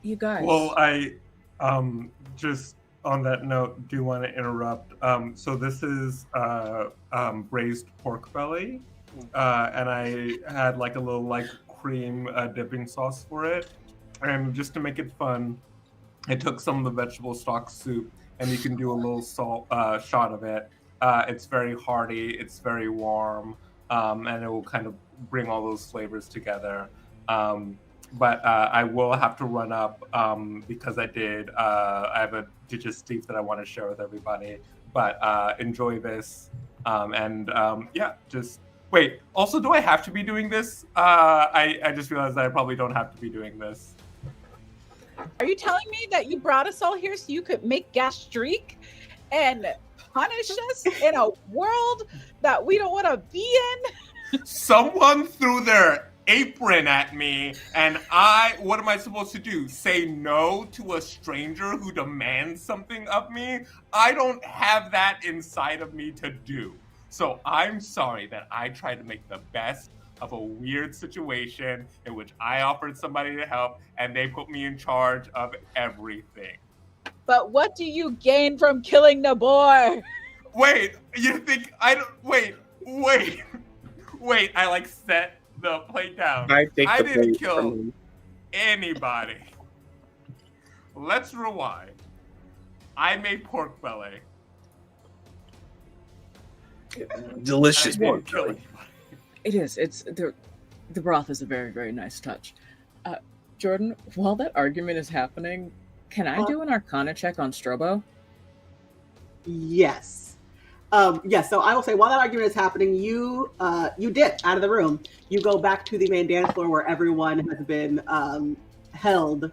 You guys. Well, I just on that note, do want to interrupt. So this is braised pork belly, and I had like a little like cream dipping sauce for it, and just to make it fun, I took some of the vegetable stock soup, and you can do a little salt shot of it. It's very hearty, it's very warm, and it will kind of bring all those flavors together. But I will have to run up because I have a digestive that I want to share with everybody. But enjoy this. Yeah, just wait. Also, do I have to be doing this? I just realized that I probably don't have to be doing this. Are you telling me that you brought us all here so you could make gastrique and punish us in a world that we don't want to be in? Someone threw their apron at me, and what am I supposed to do? Say no to a stranger who demands something of me? I don't have that inside of me to do. So I'm sorry that I tried to make the best of a weird situation in which I offered somebody to help, and they put me in charge of everything. But what do you gain from killing the boy? Wait, you think I don't? Wait. I like set the plate down. I didn't kill anybody. Let's rewind. I made pork belly. Delicious pork belly. belly. It is. It's the broth is a very, very nice touch. Jordan, while that argument is happening, can I do an Arcana check on Strobo? Yes. Yes. So I will say, while that argument is happening, you dip out of the room. You go back to the main dance floor where everyone has been held,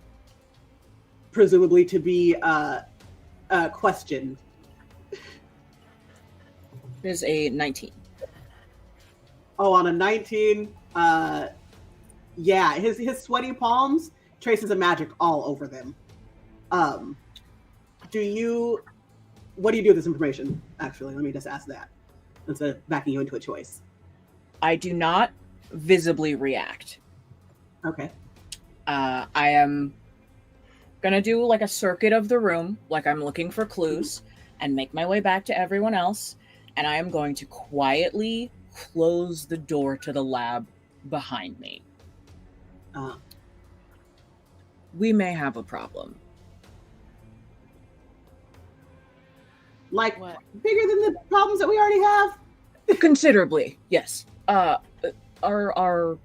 presumably to be questioned. It is a 19. Oh, on a 19, yeah, his sweaty palms, traces of magic all over them. What do you do with this information? Actually, let me just ask that instead of backing you into a choice. I do not visibly react. Okay. I am gonna do like a circuit of the room, like I'm looking for clues, and make my way back to everyone else, and I am going to quietly close the door to the lab behind me. We may have a problem. Like, What? bigger than the problems that we already have? Considerably, yes. Our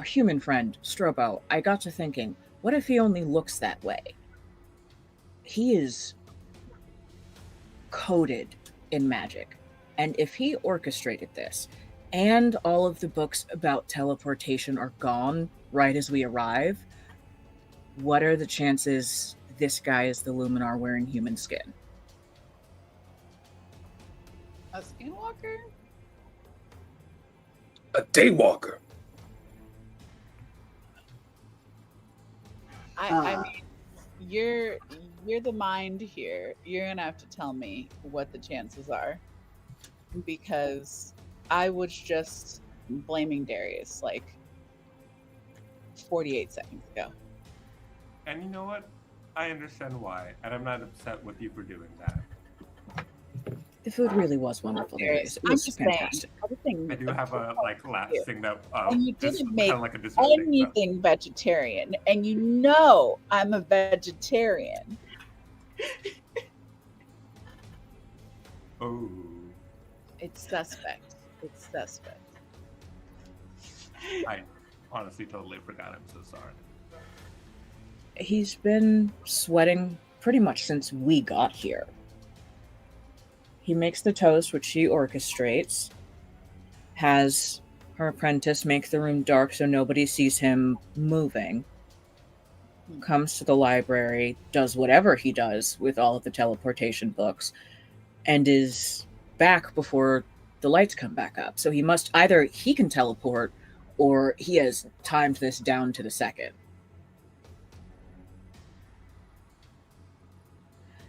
human friend, Strobo, I got to thinking, what if he only looks that way? He is coded in magic. And if he orchestrated this, and all of the books about teleportation are gone right as we arrive, what are the chances this guy is the Luminar wearing human skin? A skinwalker? A daywalker. I mean, you're the mind here. You're gonna have to tell me what the chances are, because I was just blaming Darius like 48 seconds ago. And you know what? I understand why, and I'm not upset with you for doing that. The food really was wonderful. Darius, It I'm was just fantastic. saying. I do have a last thing that And you just didn't make kind of like a dessert thing, so. anything vegetarian, and you know I'm a vegetarian. Oh. It's suspect. It's suspect. I honestly totally forgot. I'm so sorry. He's been sweating pretty much since we got here. He makes the toast, which she orchestrates, has her apprentice make the room dark so nobody sees him moving, comes to the library, does whatever he does with all of the teleportation books, and is back before the lights come back up. So either he can teleport, or he has timed this down to the second.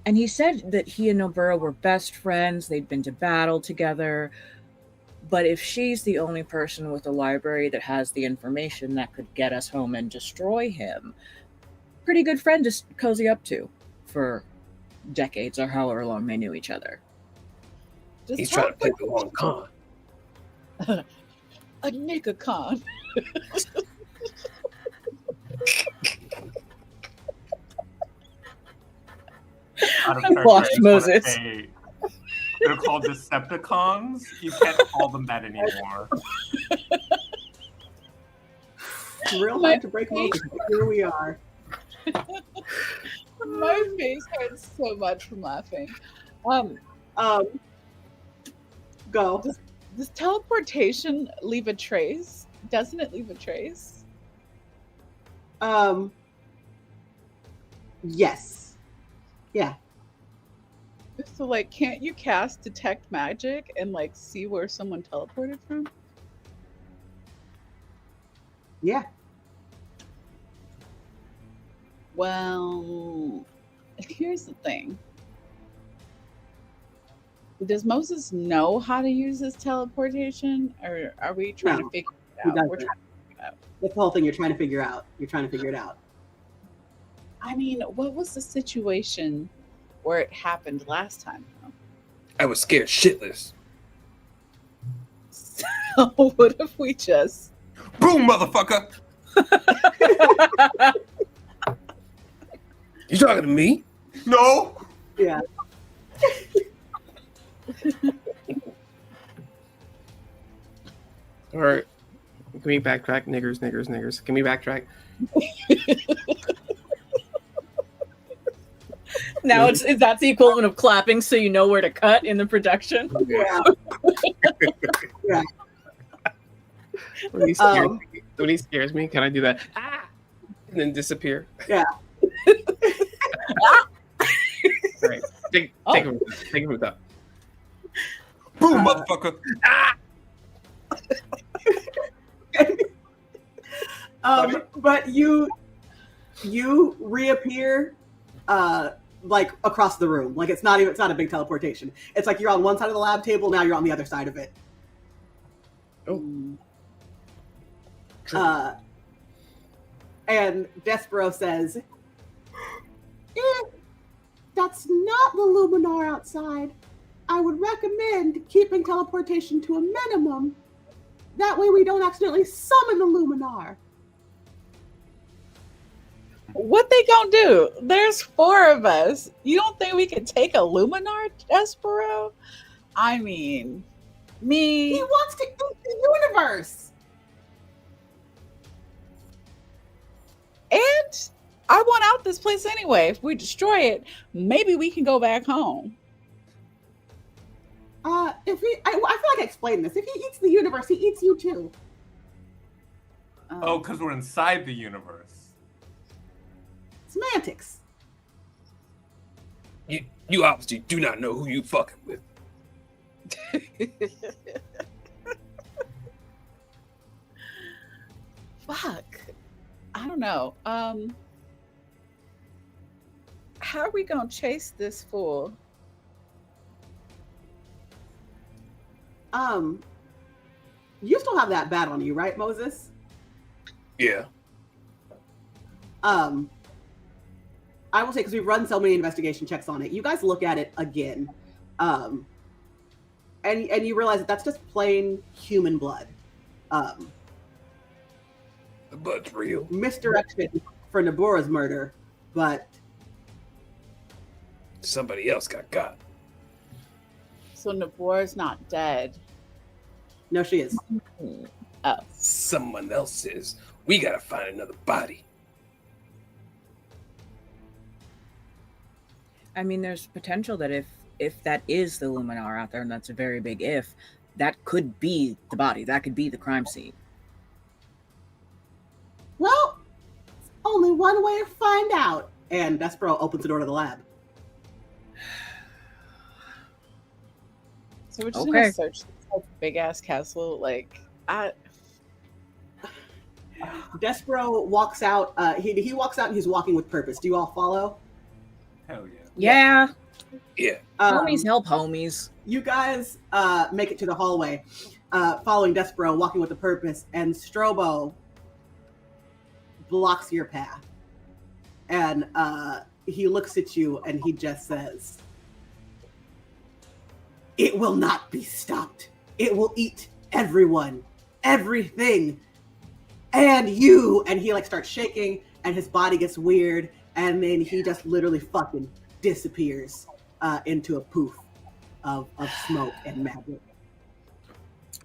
And he said that he and Nobura were best friends, they'd been to battle together, but if she's the only person with a library that has the information that could get us home and destroy him, pretty good friend to cozy up to for decades or however long they knew each other. Does He's trying to play the long con. a nigga con. Out of I'm character, lost, I just wanna Moses. say, they're called Decepticons. You can't call them that anymore. Real hard to break Moses, but here we are. My face hurts so much from laughing. Go. Does teleportation leave a trace? Doesn't it leave a trace? Yes. Yeah. So, like, can't you cast detect magic and like see where someone teleported from? Yeah. Well, here's the thing. Does Moses know how to use his teleportation, or are we trying No, to figure it he out? doesn't. We're trying to figure it out. That's the whole thing you're trying to figure out. You're trying to figure it out. I mean, what was the situation where it happened last time? I was scared shitless. So what if we just Boom, motherfucker! You talking to me? No! Yeah. All right. Can we backtrack? Niggers. Can we backtrack? Now that's the equivalent of clapping, so you know where to cut in the production. Yeah. Yeah. When he scares me, can I do that? Ah! And then disappear. Yeah. All right. Take him with that. Boom, motherfucker! But you reappear like across the room. Like it's not a big teleportation. It's like you're on one side of the lab table, now you're on the other side of it. Oh. And Despero says, that's not the Luminar outside. I would recommend keeping teleportation to a minimum. That way we don't accidentally summon the Luminar. what they gonna do? There's 4 of us. You don't think we could take a Luminar, Despero? I mean, me. He wants to eat the universe. And I want out this place anyway. If we destroy it, maybe we can go back home. I feel like I explained this. If he eats the universe, he eats you too. Oh, because we're inside the universe. Semantics. You obviously do not know who you fucking with. Fuck. I don't know. How are we gonna chase this fool? You still have that bat on you, right, Moses? Yeah. I will say, because we've run so many investigation checks on it, you guys look at it again, and you realize that that's just plain human blood. The blood's real. Misdirection for Nabura's murder, but Somebody else got. So Nabor's not dead. no, she is. Oh. Someone else is. We gotta find another body. I mean, there's potential that if that is the Luminar out there, and that's a very big if, that could be the body. That could be the crime scene. Well, only one way to find out. And Despero opens the door to the lab. So we're just Okay. gonna search this big ass castle. Like, Despero walks out. He walks out and he's walking with purpose. Do you all follow? Hell yeah. Yeah. Yeah. Homies help homies. You guys make it to the hallway, following Despero, walking with a purpose, and Strobo blocks your path. And he looks at you and he just says, "It will not be stopped. It will eat everyone, everything, and you." And he like starts shaking and his body gets weird. And then he just literally fucking disappears into a poof of smoke and magic.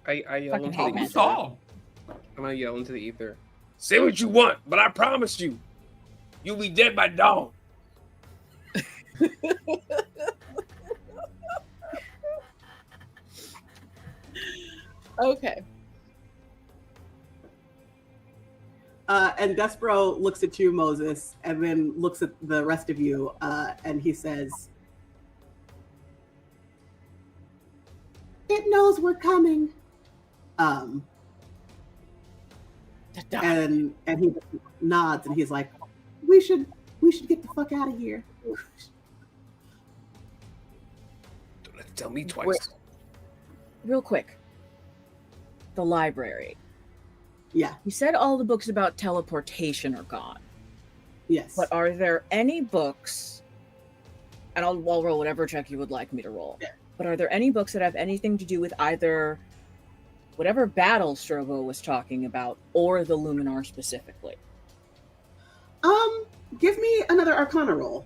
I yell Fucking into hate the magic. ether. Solved. I'm gonna yell into the ether. Say what you want, but I promise you, you'll be dead by dawn. Okay. And Despero looks at you, Moses, and then looks at the rest of you, and he says, "It knows we're coming." And he nods, and he's like, "We should get the fuck out of here." Don't have to tell me twice. Real quick. The library. Yeah. You said all the books about teleportation are gone. Yes. But are there any books, and I'll roll whatever check you would like me to roll, but are there any books that have anything to do with either whatever battle Strobo was talking about or the Luminar specifically? Give me another Arcana roll.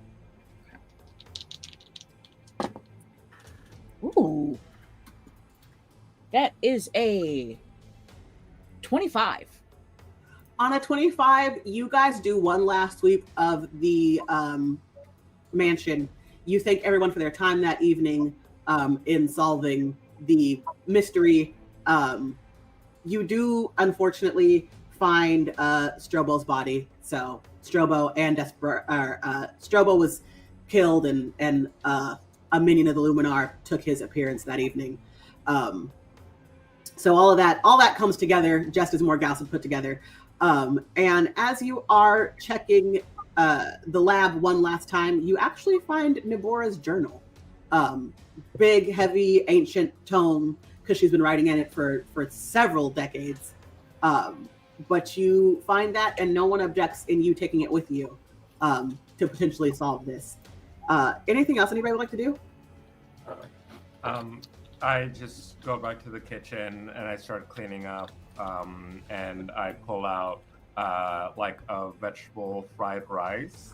Ooh. That is a 25. On a 25, you guys do one last sweep of the mansion. You thank everyone for their time that evening in solving the mystery. You do, unfortunately, find Strobo's body. So Strobo and Strobo was killed, and a minion of the Luminar took his appearance that evening. So all that comes together just as Morgause had put together. And as you are checking the lab one last time, you actually find Nibora's journal. Big, heavy, ancient tome, because she's been writing in it for several decades. But you find that, and no one objects in you taking it with you to potentially solve this. Anything else anybody would like to do? I just go back to the kitchen and I start cleaning up, and I pull out like a vegetable fried rice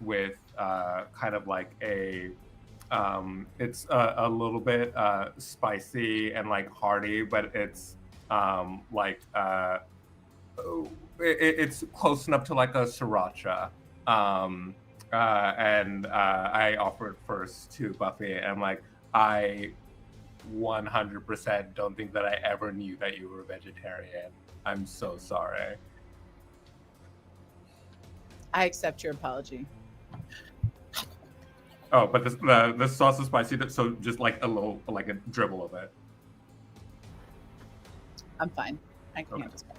with kind of like a it's a little bit spicy and like hearty, but it's like it's close enough to like a sriracha. And I offer it first to Buffy, and I'm like, I 100% don't think that I ever knew that you were a vegetarian. I'm so sorry. I accept your apology. Oh, but the sauce is spicy, so just like a little, like a dribble of it. I'm fine. I can handle spice.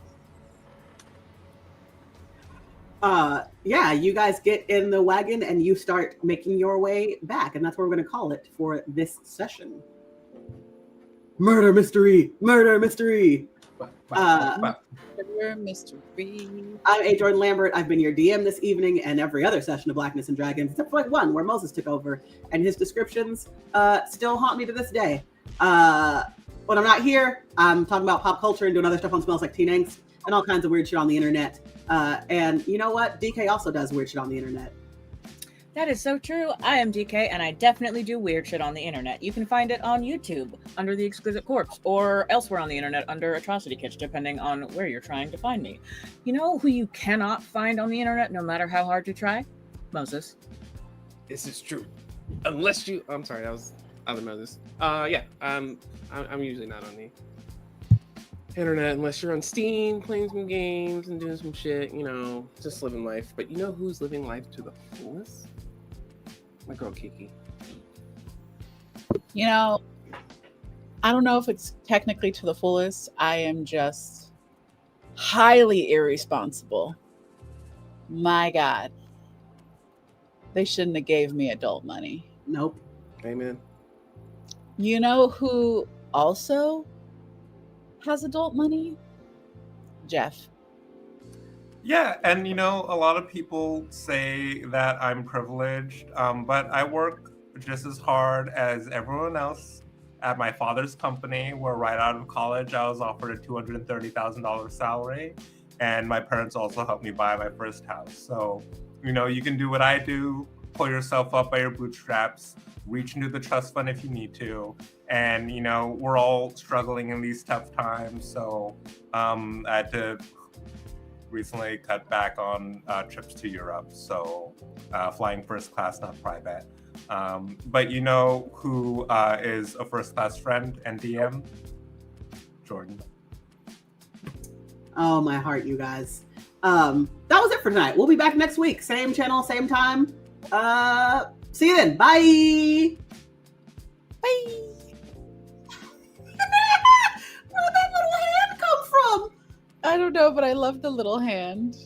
Yeah, you guys get in the wagon and you start making your way back, and that's what we're going to call it for this session. Murder mystery, murder mystery. Murder mystery. I'm A. Jordan Lambert. I've been your DM this evening and every other session of Blackness and Dragons, except for like one where Moses took over, and his descriptions still haunt me to this day. When I'm not here, I'm talking about pop culture and doing other stuff on Smells Like Teen Angst and all kinds of weird shit on the internet. And you know what? DK also does weird shit on the internet. That is so true. I am DK, and I definitely do weird shit on the internet. You can find it on YouTube under The Exquisite Corpse, or elsewhere on the internet under Atrocity Kitsch, depending on where you're trying to find me. You know who you cannot find on the internet, no matter how hard you try? Moses. This is true. Unless you... I'm sorry, that was other Moses. Yeah, I'm usually not on the internet unless you're on Steam, playing some games and doing some shit, you know, just living life. But you know who's living life to the fullest? My girl Kiki. You know, I don't know if it's technically to the fullest. I am just highly irresponsible. My God. They shouldn't have gave me adult money. Nope. Amen. You know who also has adult money? Jeff. Yeah, and you know, a lot of people say that I'm privileged, but I work just as hard as everyone else at my father's company, where right out of college I was offered a $230,000 salary, and my parents also helped me buy my first house. So, you know, you can do what I do, pull yourself up by your bootstraps, reach into the trust fund if you need to, and you know, we're all struggling in these tough times. So, I had to recently cut back on trips to Europe, so flying first class, not private. But you know who is a first class friend and DM? Jordan. Oh, my heart, you guys. That was it for tonight. We'll be back next week. Same channel, same time. See you then. Bye. Bye. Where'd that little hand come from? I don't know, but I love the little hand.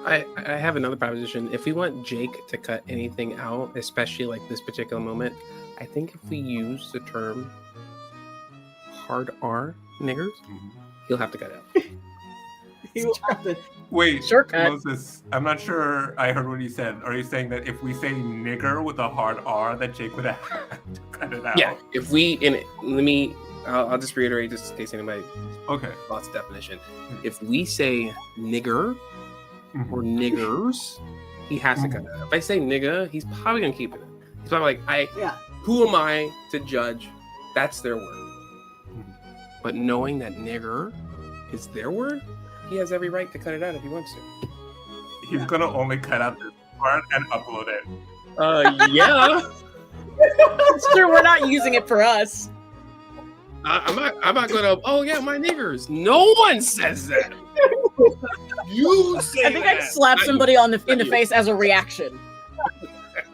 I have another proposition. If we want Jake to cut anything out, especially like this particular moment, I think if we use the term hard R niggers, he'll have to cut it out. He will have to. Wait, Shortcut. Moses, I'm not sure I heard what you said. Are you saying that if we say nigger with a hard R, that Jake would have to cut it out? Yeah, if we I'll just reiterate just in case anybody Okay. lost the definition. If we say nigger or niggers, he has to cut it out. If I say nigga, he's probably gonna keep it. He's probably like, Yeah. who am I to judge? That's their word. But knowing that nigger is their word, he has every right to cut it out if he wants to. He's gonna only cut out this part and upload it. Yeah. Sure, we're not using it for us. I'm not gonna. Oh yeah, my niggers. No one says that. You say I think that. I'd slap Not somebody you. in the face as a reaction.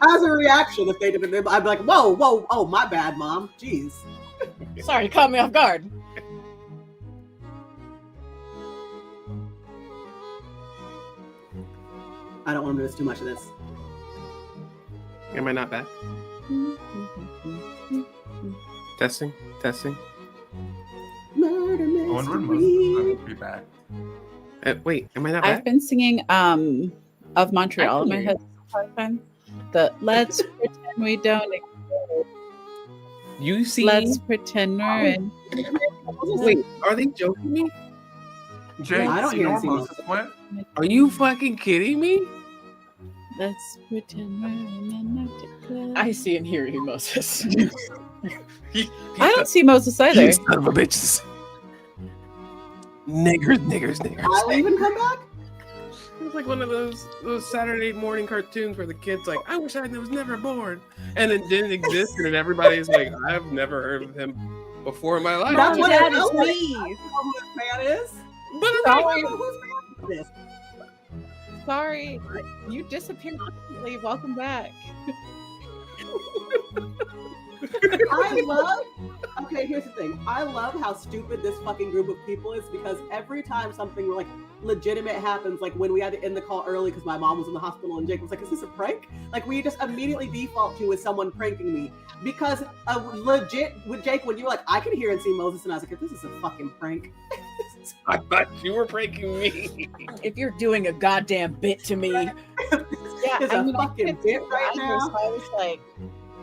As a reaction, if they did it, I'd be like, whoa, oh, my bad, Mom. Jeez. Sorry, caught me off guard. I don't want to miss too much of this. Am I not back? Testing. Murder I wonder when Moses is going to be back. Wait, am I not I've back? been singing of Montreal I in can my hear head all the time. The let's pretend we don't exist. You see? Let's pretend we're in. Wait, are they joking me? Jake, I don't do you know hear where it, Moses went? Are you fucking kidding me? Let's pretend we're in an empty club. I see and hear you, Moses. I don't see Moses either. You son of a bitches. Niggers. I'll even come back? It was like one of those Saturday morning cartoons where the kid's like, I wish I was never born. And it didn't exist, and then everybody's like, I've never heard of him before in my life. That's what That I is know. I me. don't know who this man is. But I don't know whose man is this. Sorry, you disappeared recently. Welcome back. Okay, here's the thing. I love how stupid this fucking group of people is, because every time something like legitimate happens, like when we had to end the call early because my mom was in the hospital and Jake was like, is this a prank? Like, we just immediately default to is someone pranking me. Because legit with Jake, when you were like, I can hear and see Moses, and I was like, this is a fucking prank. I thought you were pranking me. If you're doing a goddamn bit to me, Yeah, It's a fucking bit right now. So I was like,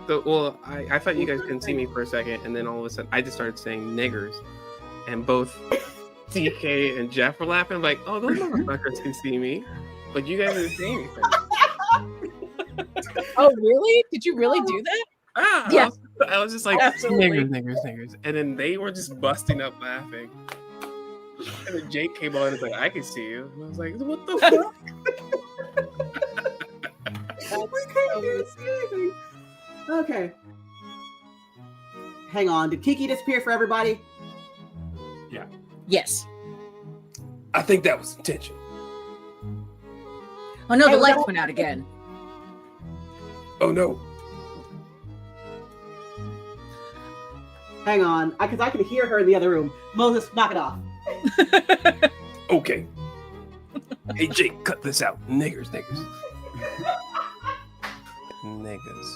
So, well, I thought you guys couldn't see me for a second, and then all of a sudden I just started saying niggers, and both DK and Jeff were laughing. I'm like, oh, those motherfuckers can see me, but you guys didn't say anything. oh really? Did you really do that? Yeah. I was just like, Absolutely. niggers, and then they were just busting up laughing. And then Jake came on and was like, I can see you. And I was like, what the fuck? We couldn't even see anything. Okay. Hang on. Did Kiki disappear for everybody? yes. I think that was intention. Oh no, the Hey, lights went out again. Oh no. Hang on. Because I can hear her in the other room. Moses, knock it off. Okay. Hey Jake, cut this out. Niggers. Niggas.